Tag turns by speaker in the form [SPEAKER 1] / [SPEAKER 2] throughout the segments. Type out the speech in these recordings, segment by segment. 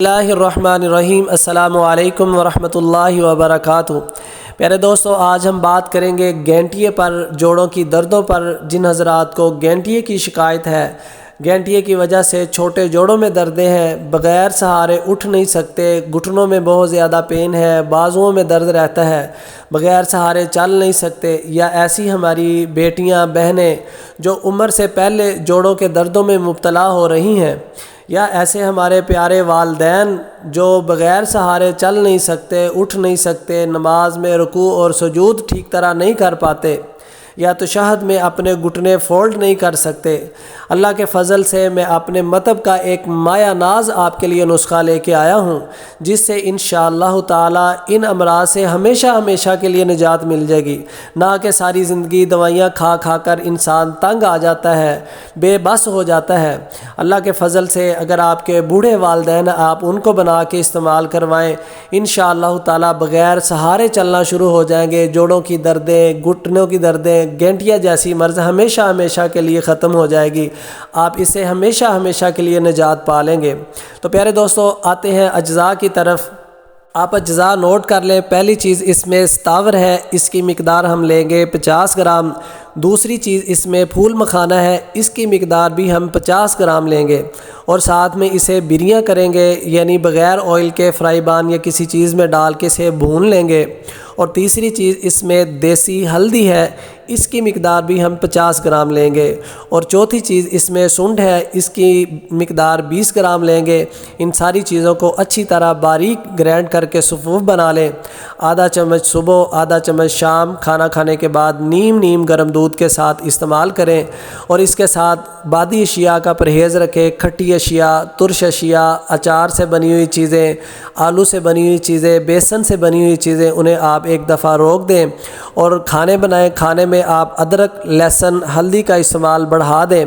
[SPEAKER 1] اللہ الرحمن الرحیم۔ السلام علیکم ورحمۃ اللہ وبرکاتہ۔ پیارے دوستو، آج ہم بات کریں گے گینٹیے پر، جوڑوں کی دردوں پر۔ جن حضرات کو گینٹیے کی شکایت ہے، گینٹیے کی وجہ سے چھوٹے جوڑوں میں دردیں ہیں، بغیر سہارے اٹھ نہیں سکتے، گھٹنوں میں بہت زیادہ پین ہے، بازوؤں میں درد رہتا ہے، بغیر سہارے چل نہیں سکتے، یا ایسی ہماری بیٹیاں بہنیں جو عمر سے پہلے جوڑوں کے دردوں میں مبتلا ہو رہی ہیں، یا ایسے ہمارے پیارے والدین جو بغیر سہارے چل نہیں سکتے، اٹھ نہیں سکتے، نماز میں رکوع اور سجود ٹھیک طرح نہیں کر پاتے، یا تشہد میں اپنے گھٹنے فولڈ نہیں کر سکتے۔ اللہ کے فضل سے میں اپنے مطلب کا ایک مایہ ناز آپ کے لیے نسخہ لے کے آیا ہوں، جس سے انشاءاللہ تعالی ان امراض سے ہمیشہ ہمیشہ کے لیے نجات مل جائے گی۔ نہ کہ ساری زندگی دوائیاں کھا کھا کر انسان تنگ آ جاتا ہے، بے بس ہو جاتا ہے۔ اللہ کے فضل سے اگر آپ کے بوڑھے والدین آپ ان کو بنا کے استعمال کروائیں، انشاءاللہ تعالی بغیر سہارے چلنا شروع ہو جائیں گے۔ جوڑوں کی دردیں، گھٹنوں کی دردیں، گینٹیا جیسی مرض ہمیشہ ہمیشہ کے لیے ختم ہو جائے گی۔ آپ اسے ہمیشہ ہمیشہ کے لیے نجات پا لیں گے۔ تو پیارے دوستو، آتے ہیں اجزاء کی طرف۔ آپ اجزاء نوٹ کر لیں۔ پہلی چیز اس میں ستاور ہے، اس کی مقدار ہم لیں گے 50 گرام۔ دوسری چیز اس میں پھول مکھانا ہے، اس کی مقدار بھی ہم 50 گرام لیں گے، اور ساتھ میں اسے بریاں کریں گے، یعنی بغیر آئل کے فرائی پین یا کسی چیز میں ڈال کے اسے بھون لیں گے۔ اور تیسری چیز اس میں دیسی ہلدی ہے، اس کی مقدار بھی ہم 50 گرام لیں گے۔ اور چوتھی چیز اس میں سنڈ ہے، اس کی مقدار 20 گرام لیں گے۔ ان ساری چیزوں کو اچھی طرح باریک گرینڈ کر کے صفوف بنا لیں۔ آدھا چمچ صبح، آدھا چمچ شام، کھانا کھانے کے بعد نیم گرم دودھ کے ساتھ استعمال کریں۔ اور اس کے ساتھ بادی اشیاء کا پرہیز رکھیں، کھٹی اشیاء، ترش اشیاء، اچار سے بنی ہوئی چیزیں، آلو سے بنی ہوئی چیزیں، بیسن سے بنی ہوئی چیزیں، انہیں آپ ایک دفعہ روک دیں۔ اور کھانے بنائیں، کھانے میں آپ ادرک، لہسن، ہلدی کا استعمال بڑھا دیں۔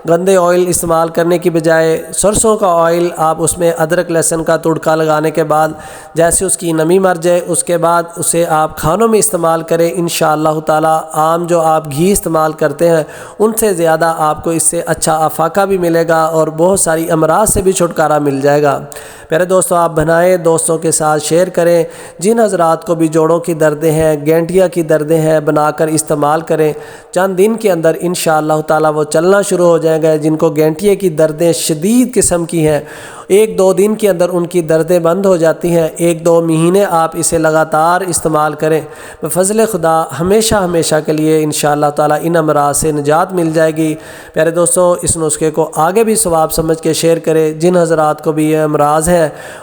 [SPEAKER 1] گندے آئل استعمال کرنے کی بجائے سرسوں کا آئل آپ اس میں ادرک لہسن کا تڑکا لگانے کے بعد جیسے اس کی نمی مر جائے، اس کے بعد اسے آپ کھانوں میں استعمال کریں۔ انشاءاللہ تعالی عام جو آپ گھی استعمال کرتے ہیں ان سے زیادہ آپ کو اس سے اچھا افاقہ بھی ملے گا، اور بہت ساری امراض سے بھی چھٹکارا مل جائے گا۔ پیارے دوستو، آپ بنائیں، دوستوں کے ساتھ شیئر کریں۔ جن حضرات کو بھی جوڑوں کی دردیں ہیں، گینٹیا کی دردیں ہیں، بنا کر استعمال کریں۔ چند دن کے اندر انشاءاللہ تعالی وہ چلنا شروع ہو جائیں گے۔ جن کو گینٹیا کی دردیں شدید قسم کی ہیں، 1-2 دن کے اندر ان کی دردیں بند ہو جاتی ہیں۔ 1-2 مہینے آپ اسے لگاتار استعمال کریں، بفضل خدا ہمیشہ ہمیشہ کے لیے انشاءاللہ تعالی ان امراض سے نجات مل جائے گی۔ پیارے دوستو، اس نسخے کو آگے بھی ثواب سمجھ کے شیئر کریں۔ جن حضرات کو بھی یہ امراض ہیں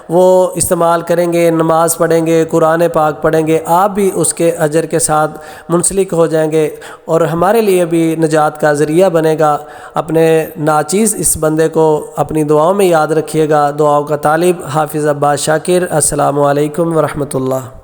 [SPEAKER 1] وہ استعمال کریں گے، نماز پڑھیں گے، قرآن پاک پڑھیں گے، آپ بھی اس کے اجر کے ساتھ منسلک ہو جائیں گے، اور ہمارے لیے بھی نجات کا ذریعہ بنے گا۔ اپنے ناچیز اس بندے کو اپنی دعاؤں میں یاد رکھیے گا۔ دعاؤں کا طالب حافظ عباس شاکر۔ السلام علیکم ورحمۃ اللہ۔